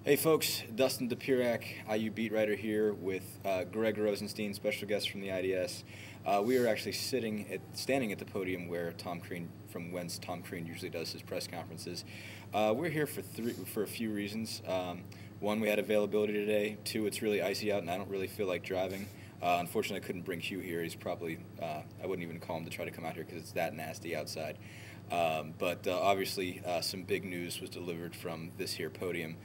Hey folks, Dustin DePirac, IU beat writer here with Greg Rosenstein, special guest from the IDS. We are actually standing at the podium where from whence Tom Crean usually does his press conferences. We're here for a few reasons. One, we had availability today. Two, it's really icy out and I don't really feel like driving. Unfortunately, I couldn't bring Hugh here. He's probably, I wouldn't even call him to try to come out here because it's that nasty outside. But obviously, some big news was delivered from this here podium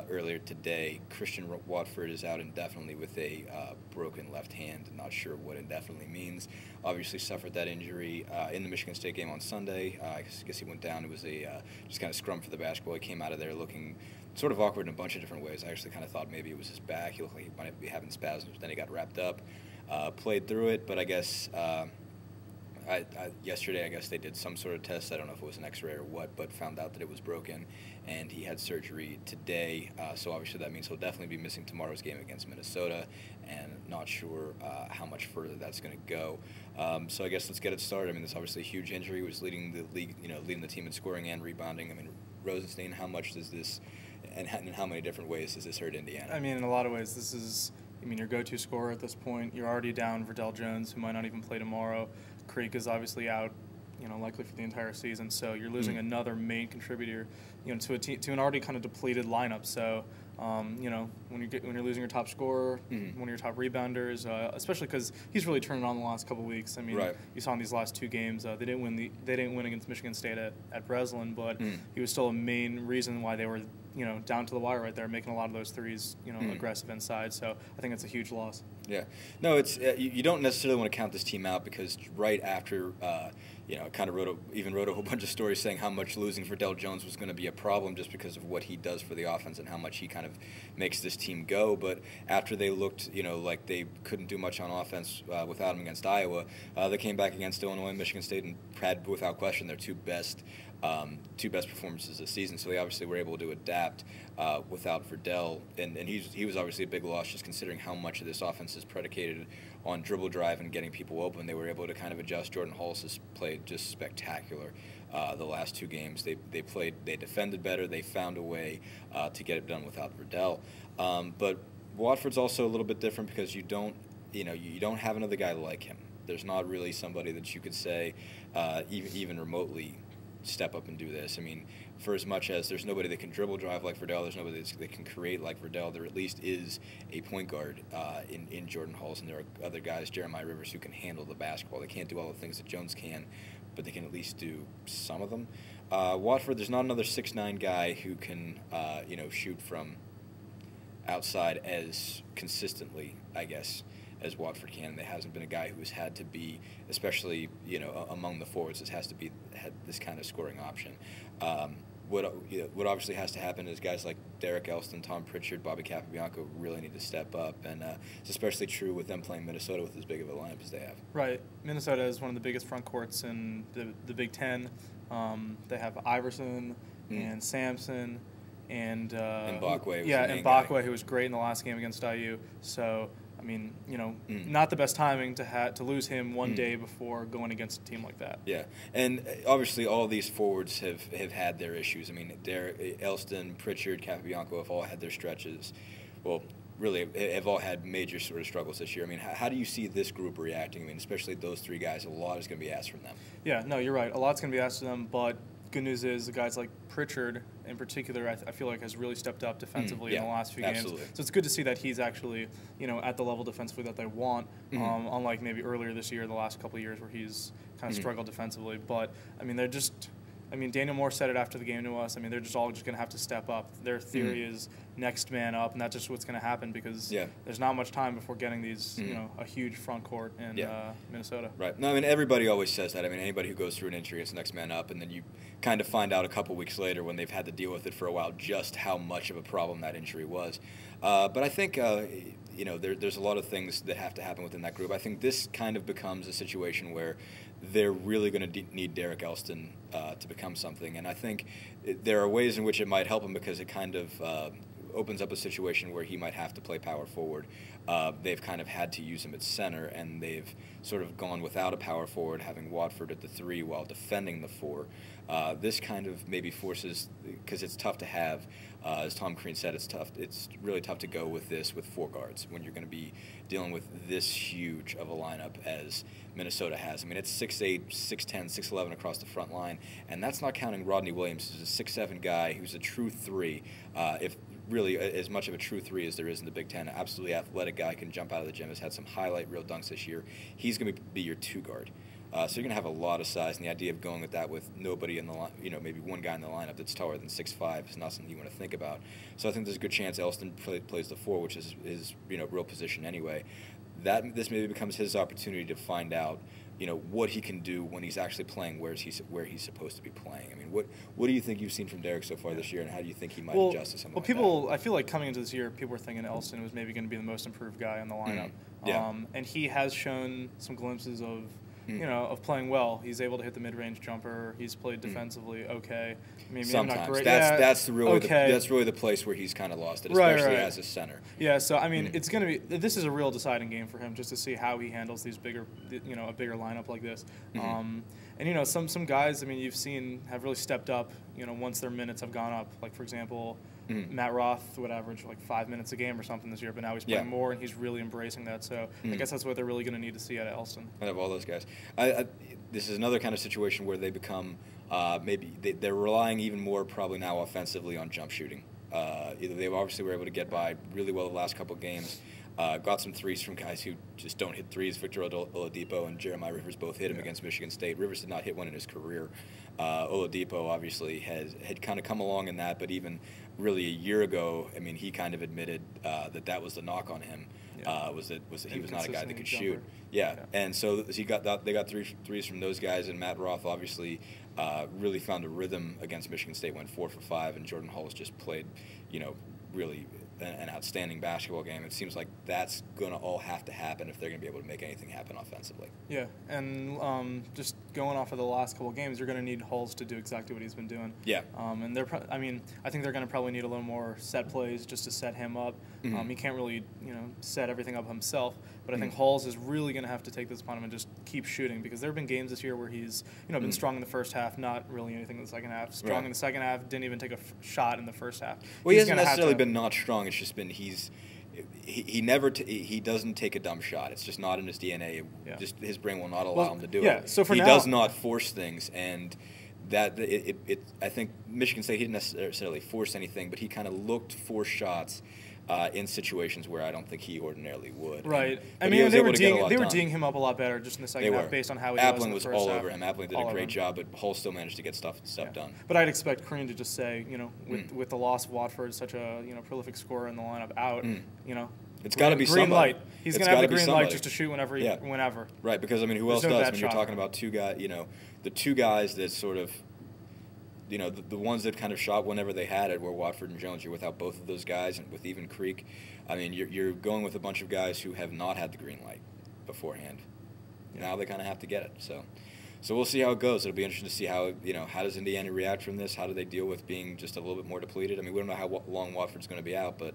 earlier today. Christian Watford is out indefinitely with a broken left hand. Not sure what indefinitely means. Obviously suffered that injury in the Michigan State game on Sunday. I guess he went down. It was a just kind of scrum for the basketball. He came out of there looking sort of awkward in a bunch of different ways. I actually kind of thought maybe it was his back. He looked like he might be having spasms. Then he got wrapped up, played through it, but I guess yesterday, I guess they did some sort of test. I don't know if it was an X-ray or what, but found out that it was broken, and he had surgery today. So obviously that means he'll definitely be missing tomorrow's game against Minnesota, and not sure how much further that's going to go. So I guess let's get it started. I mean, it's obviously a huge injury. He was leading the league, leading the team in scoring and rebounding. I mean, Rosenstein, how much does this, and in how many different ways does this hurt Indiana? I mean, in a lot of ways, this is, your go-to scorer at this point. You're already down Verdell Jones, who might not even play tomorrow. Creek is obviously out, likely for the entire season. So you're losing another main contributor, to an already kind of depleted lineup. So, when you're losing your top scorer, one of your top rebounders, especially because he's really turned it on the last couple of weeks. I mean, you saw in these last two games, they didn't win against Michigan State at Breslin, but he was still a main reason why they were down to the wire right there, making a lot of those threes, aggressive inside. So I think it's a huge loss. Yeah. No, it's you don't necessarily want to count this team out because right after, kind of wrote a whole bunch of stories saying how much losing Verdell Jones was going to be a problem just because of what he does for the offense and how much he kind of makes this team go. But after they looked, like they couldn't do much on offense without him against Iowa, they came back against Illinois and Michigan State and had, without question, their two best performances this season. So they obviously were able to adapt without Verdell, and he was obviously a big loss just considering how much of this offense is predicated on dribble drive and getting people open. They were able to kind of adjust. Jordan Hulse has played just spectacular the last two games. They defended better. They found a way to get it done without Verdell. But Watford's also a little bit different because you don't have another guy like him. There's not really somebody that you could say even remotely step up and do this. I mean, for as much as there's nobody that can dribble drive like Verdell, there's nobody that can create like Verdell, there at least is a point guard in Jordan Hulse, and there are other guys, Jeremiah Rivers, who can handle the basketball. They can't do all the things that Jones can, but they can at least do some of them. Watford, there's not another 6'9" guy who can shoot from outside as consistently, I guess, as Watford can. There hasn't been a guy who has had to be, especially among the forwards, had this kind of scoring option. What obviously has to happen is guys like Derek Elston, Tom Pritchard, Bobby Capobianco really need to step up, and it's especially true with them playing Minnesota with as big of a lineup as they have. Right. Minnesota is one of the biggest front courts in the Big Ten. They have Iverson and Sampson and Mbakwe. And Mbakwe, who was great in the last game against IU. So, I mean, not the best timing to lose him one day before going against a team like that. Yeah, and obviously all of these forwards have had their issues. I mean, Elston, Pritchard, Capobianco have all had their stretches. Well, really, have all had major sort of struggles this year. I mean, how do you see this group reacting? I mean, especially those three guys, a lot is going to be asked from them. Yeah, no, you're right. A lot's going to be asked of them, but good news is the guys like Pritchard in particular, I feel like has really stepped up defensively in the last few games. So it's good to see that he's actually, at the level defensively that they want, unlike maybe earlier this year, the last couple of years where he's kind of struggled defensively. But, I mean, Daniel Moore said it after the game to us. I mean, they're just all going to have to step up. Their theory is next man up, and that's just what's going to happen because there's not much time before getting these, a huge front court in Minnesota. Right. No, I mean, everybody always says that. I mean, anybody who goes through an injury is next man up, and then you kind of find out a couple weeks later when they've had to deal with it for a while just how much of a problem that injury was. But I think, there's a lot of things that have to happen within that group. I think this kind of becomes a situation where they're really going to need Derek Elston to become something. And I think there are ways in which it might help him because it kind of opens up a situation where he might have to play power forward. They've kind of had to use him at center, and they've sort of gone without a power forward, having Watford at the 3 while defending the 4. This kind of maybe forces, because it's tough to have, as Tom Crean said, it's really tough to go with this with 4 guards when you're going to be dealing with this huge of a lineup as Minnesota has. I mean, it's 6'8", 6'10", 6'11 across the front line, and that's not counting Rodney Williams, who's a 6'7 guy who's a true 3. If really as much of a true 3 as there is in the Big Ten, absolutely athletic guy, can jump out of the gym, has had some highlight reel dunks this year. He's going to be your 2 guard. So you're going to have a lot of size, and the idea of going with that with nobody in the line, maybe one guy in the lineup that's taller than 6'5" is not something you want to think about. So I think there's a good chance Elston plays the 4, which is his real position anyway. This maybe becomes his opportunity to find out what he can do when he's actually playing where he's supposed to be playing. I mean, what do you think you've seen from Derek so far this year, and how do you think he might adjust to something like that? I feel like coming into this year, people were thinking Elston was maybe going to be the most improved guy in the lineup. Yeah. And he has shown some glimpses of of playing well. He's able to hit the mid-range jumper. He's played defensively okay. Maybe sometimes not great. That's really the place where he's kind of lost it, especially as a center. Yeah, so I mean, it's going to be. This is a real deciding game for him, just to see how he handles these bigger, a bigger lineup like this. And some guys, I mean, you've seen have really stepped up. Once their minutes have gone up. Like for example, Matt Roth would average like 5 minutes a game or something this year, but now he's playing more, and he's really embracing that. So I guess that's what they're really going to need to see out of Elston. Out of all those guys, this is another kind of situation where they become maybe they're relying even more probably now offensively on jump shooting. They obviously were able to get by really well the last couple of games. Got some threes from guys who just don't hit threes. Victor Oladipo and Jeremiah Rivers both hit him against Michigan State. Rivers did not hit one in his career. Oladipo obviously had kind of come along in that, but even really a year ago, I mean, he kind of admitted that was the knock on him. Was that he was not a guy that could shoot. Yeah, and so they got threes from those guys, and Matt Roth obviously really found a rhythm against Michigan State, went 4 for 5, and Jordan Hall's just played, really an outstanding basketball game. It seems like that's going to all have to happen if they're going to be able to make anything happen offensively. Yeah, and just going off of the last couple of games, you're going to need Hulls to do exactly what he's been doing. Yeah. And I think they're going to probably need a little more set plays just to set him up. He can't really, set everything up himself. But I think Hulls is really going to have to take this upon him and just keep shooting, because there have been games this year where he's, been strong in the first half, not really anything in the second half. Strong in the second half, didn't even take a shot in the first half. Well, he hasn't necessarily been not strong. It's just been he doesn't take a dumb shot. It's just not in his DNA. Just his brain will not allow him to do it. So he does not force things, and that I think Michigan State, he didn't necessarily force anything, but he kind of looked for shots in situations where I don't think he ordinarily would. Right. They were D'ing him up a lot better just in the second half based on how he was in the first half. Appling was all over him. Appling did a great job, but Hull still managed to get stuff done. But I'd expect Crean to just say, with the loss of Watford, such a prolific scorer in the lineup out, it's got to be green somebody. light. He's going to have the green light just to shoot whenever. Right, because who else does? When you're talking about 2 guys, the 2 guys that sort of, the ones that kind of shot whenever they had it were Watford and Jones. You're without both of those guys, and with even Creek, you're going with a bunch of guys who have not had the green light beforehand. Now they kind of have to get it. So we'll see how it goes. It'll be interesting to see how does Indiana react from this? How do they deal with being just a little bit more depleted? We don't know how long Watford's going to be out, but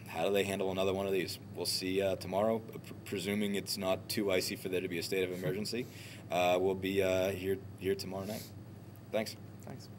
how do they handle another one of these? We'll see tomorrow. Presuming it's not too icy for there to be a state of emergency, we'll be here tomorrow night. Thanks. Thanks.